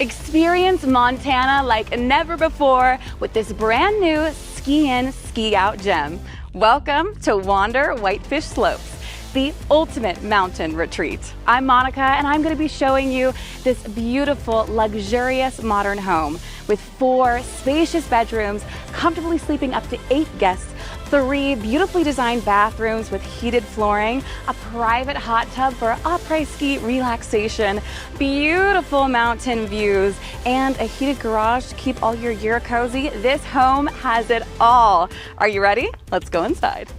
Experience Montana like never before with this brand new ski in, ski out gem. Welcome to Wander Whitefish Slopes, the ultimate mountain retreat. I'm Monica and I'm going to be showing you this beautiful, luxurious modern home with 4 spacious bedrooms, comfortably sleeping up to 8 guests, 3 beautifully designed bathrooms with heated flooring, a private hot tub for après-ski relaxation, beautiful mountain views, and a heated garage to keep all your gear cozy. This home has it all. Are you ready? Let's go inside.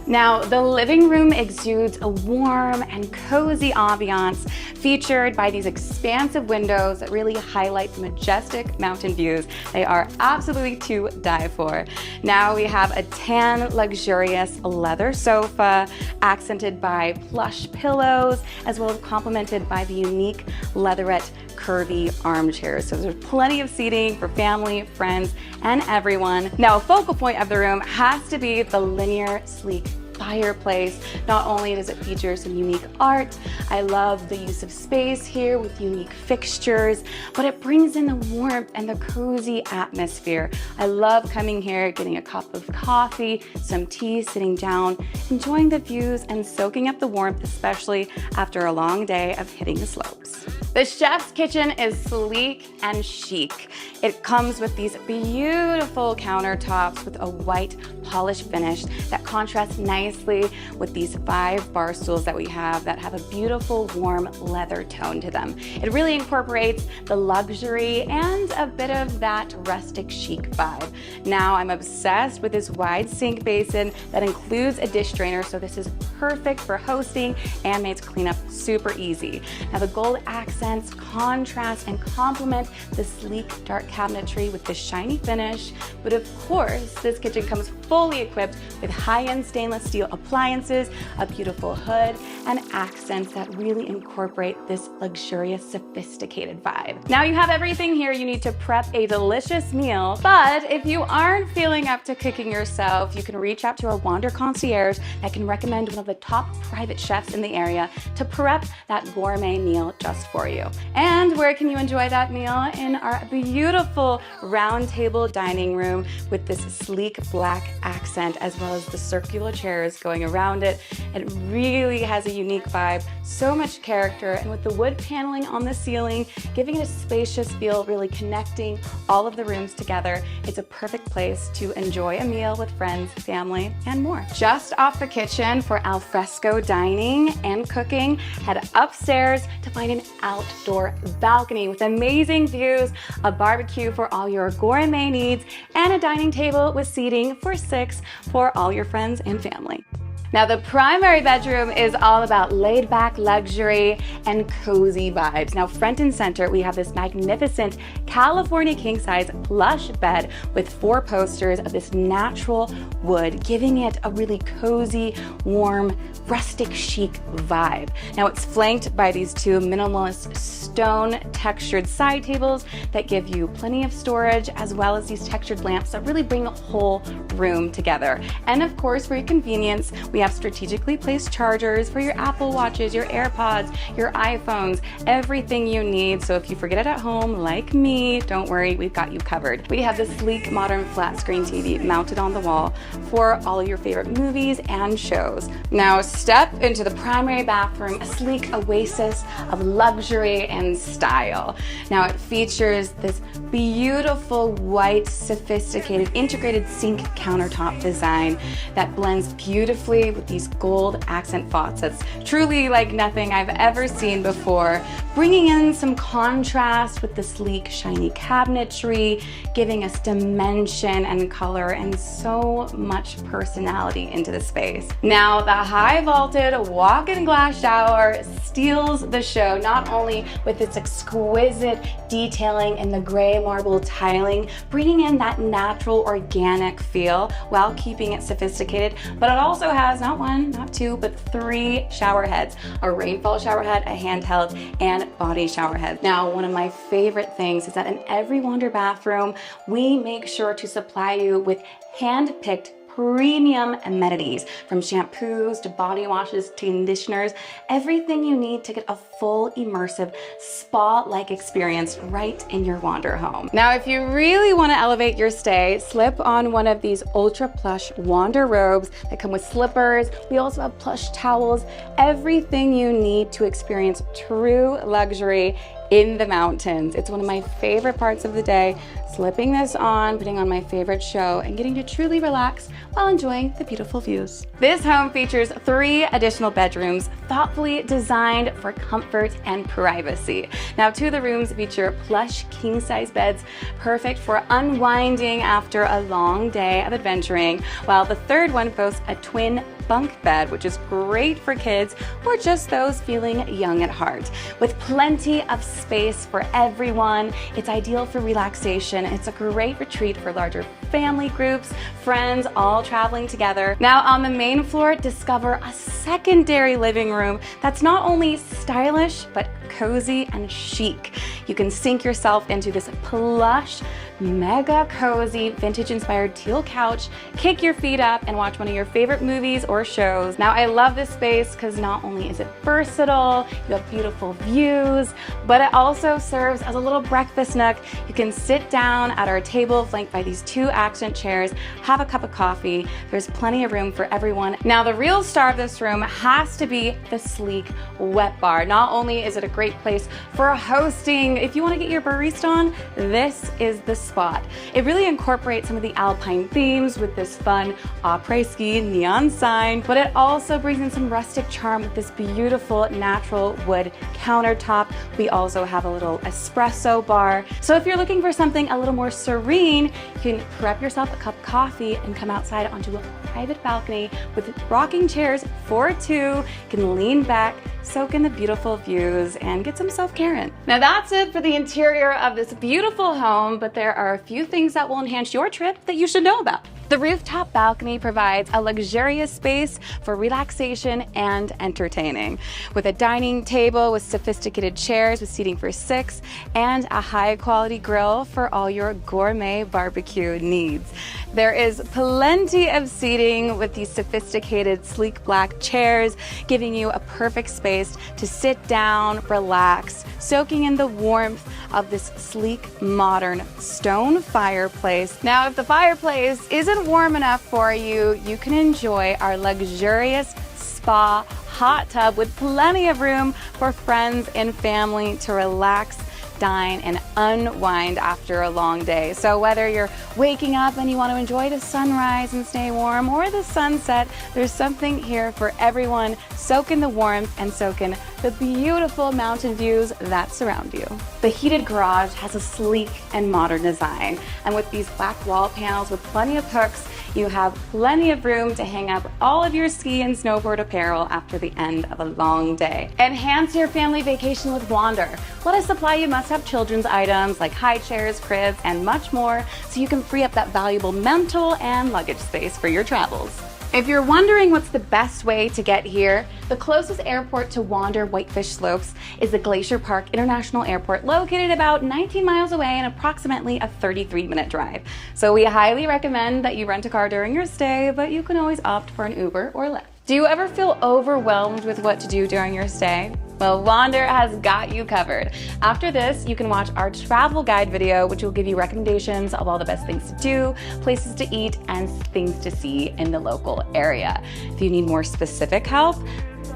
Now, the living room exudes a warm and cozy ambiance featured by these expansive windows that really highlight the majestic mountain views. They are absolutely to die for. Now we have a tan, luxurious leather sofa accented by plush pillows, as well as complemented by the unique leatherette curvy armchairs. So there's plenty of seating for family, friends, and everyone. Now, a focal point of the room has to be the linear, sleek fireplace. Not only does it feature some unique art, I love the use of space here with unique fixtures, but it brings in the warmth and the cozy atmosphere. I love coming here, getting a cup of coffee, some tea, sitting down, enjoying the views and soaking up the warmth, especially after a long day of hitting the slopes. The chef's kitchen is sleek and chic. It comes with these beautiful countertops with a white polished finish that contrasts nicely with these 5 bar stools that we have that have a beautiful warm leather tone to them. It really incorporates the luxury and a bit of that rustic chic vibe. Now I'm obsessed with this wide sink basin that includes a dish drainer, so this is perfect for hosting and makes cleanup super easy. Now the gold accents contrast and complement the sleek dark cabinetry with this shiny finish, but of course this kitchen comes fully equipped with high-end stainless steel appliances, a beautiful hood, and accents that really incorporate this luxurious, sophisticated vibe. Now you have everything here you need to prep a delicious meal, but if you aren't feeling up to cooking yourself, you can reach out to our Wander Concierge that can recommend one of the top private chefs in the area to prep that gourmet meal just for you. And where can you enjoy that meal? In our beautiful round table dining room with this sleek black accent, as well as the circular chairs going around it. It really has a unique vibe, so much character, and with the wood paneling on the ceiling, giving it a spacious feel, really connecting all of the rooms together. It's a perfect place to enjoy a meal with friends, family, and more. Just off the kitchen for al fresco dining and cooking, head upstairs to find an outdoor balcony with amazing views, a barbecue for all your gourmet needs, and a dining table with seating for 6 for all your friends and family. Now the primary bedroom is all about laid back luxury and cozy vibes. Now front and center, we have this magnificent California king size plush bed with 4 posters of this natural wood, giving it a really cozy, warm, rustic chic vibe. Now it's flanked by these 2 minimalist stone textured side tables that give you plenty of storage, as well as these textured lamps that really bring the whole room together. And of course, for your convenience, we have strategically placed chargers for your Apple Watches, your AirPods, your iPhones, everything you need. So if you forget it at home, like me, don't worry, we've got you covered. We have the sleek modern flat screen TV mounted on the wall for all your favorite movies and shows. Now step into the primary bathroom, a sleek oasis of luxury and style. Now it features this beautiful white, sophisticated, integrated sink countertop design that blends beautifully with these gold accent faucets. Truly like nothing I've ever seen before, bringing in some contrast with the sleek, shiny cabinetry, giving us dimension and color and so much personality into the space. Now the high vaulted walk-in glass shower steals the show, not only with its exquisite detailing in the gray marble tiling, bringing in that natural organic feel while keeping it sophisticated, but it also has not 1, not 2, but 3 shower heads, a rainfall shower head, a handheld, and body shower head. Now, one of my favorite things is that in every Wander bathroom, we make sure to supply you with hand-picked premium amenities, from shampoos to body washes to conditioners, everything you need to get a full immersive spa-like experience right in your Wander home. Now, if you really want to elevate your stay, slip on one of these ultra plush Wander robes that come with slippers. We also have plush towels, everything you need to experience true luxury in the mountains. It's one of my favorite parts of the day, slipping this on, putting on my favorite show, and getting to truly relax while enjoying the beautiful views. This home features 3 additional bedrooms, thoughtfully designed for comfort and privacy. Now, 2 of the rooms feature plush king-size beds, perfect for unwinding after a long day of adventuring, while the 3rd one boasts a twin bunk bed, which is great for kids or just those feeling young at heart. With plenty of space for everyone, it's ideal for relaxation. It's a great retreat for larger family groups, friends, all traveling together. Now, on the main floor, discover a secondary living room that's not only stylish, but cozy and chic. You can sink yourself into this plush, mega cozy, vintage-inspired teal couch, kick your feet up, and watch one of your favorite movies or shows. Now, I love this space because not only is it versatile, you have beautiful views, but it also serves as a little breakfast nook. You can sit down at our table flanked by these 2 accent chairs, have a cup of coffee. There's plenty of room for everyone. Now, the real star of this room has to be the sleek wet bar. Not only is it a great place for hosting, if you want to get your barista on, this is the spot. It really incorporates some of the alpine themes with this fun après-ski neon sign, but it also brings in some rustic charm with this beautiful natural wood countertop. We also have a little espresso bar. So if you're looking for something a little more serene, you can prep yourself a cup of coffee and come outside onto a private balcony with rocking chairs for 2. You can lean back, soak in the beautiful views, and get some self-care in. Now, that's it for the interior of this beautiful home, but there are a few things that will enhance your trip that you should know about. The rooftop balcony provides a luxurious space for relaxation and entertaining, with a dining table with sophisticated chairs with seating for 6 and a high-quality grill for all your gourmet barbecue needs. There is plenty of seating with these sophisticated, sleek black chairs, giving you a perfect space to sit down, relax, soaking in the warmth of this sleek, modern stone fireplace. Now, if the fireplace isn't warm enough for you, you can enjoy our luxurious spa hot tub with plenty of room for friends and family to relax, dine, and unwind after a long day. So whether you're waking up and you want to enjoy the sunrise and stay warm, or the sunset, there's something here for everyone. Soak in the warmth and soak in the beautiful mountain views that surround you. The heated garage has a sleek and modern design, and with these black wall panels with plenty of hooks, you have plenty of room to hang up all of your ski and snowboard apparel after the end of a long day. Enhance your family vacation with Wander. Let us supply you must-have children's items like high chairs, cribs, and much more, so you can free up that valuable mental and luggage space for your travels. If you're wondering what's the best way to get here, the closest airport to Wander Whitefish Slopes is the Glacier Park International Airport, located about 19 miles away and approximately a 33-minute drive. So we highly recommend that you rent a car during your stay, but you can always opt for an Uber or Lyft. Do you ever feel overwhelmed with what to do during your stay? Well, Wander has got you covered. After this, you can watch our travel guide video, which will give you recommendations of all the best things to do, places to eat, and things to see in the local area. If you need more specific help,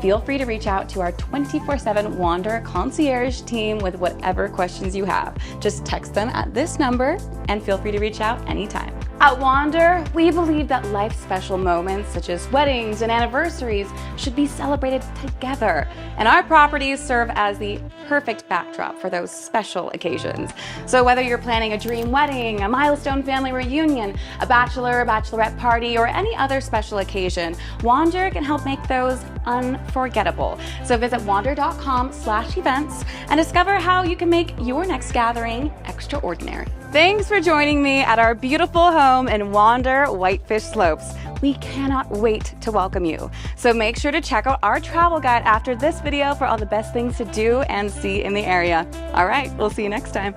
feel free to reach out to our 24/7 Wander Concierge team with whatever questions you have. Just text them at this number and feel free to reach out anytime. At Wander, we believe that life's special moments, such as weddings and anniversaries, should be celebrated together. And our properties serve as the perfect backdrop for those special occasions. So whether you're planning a dream wedding, a milestone family reunion, a bachelor or bachelorette party, or any other special occasion, Wander can help make those unforgettable. So visit wander.com/events and discover how you can make your next gathering extraordinary. Thanks for joining me at our beautiful home in Wander Whitefish Slopes. We cannot wait to welcome you. So make sure to check out our travel guide after this video for all the best things to do and see in the area. All right, we'll see you next time.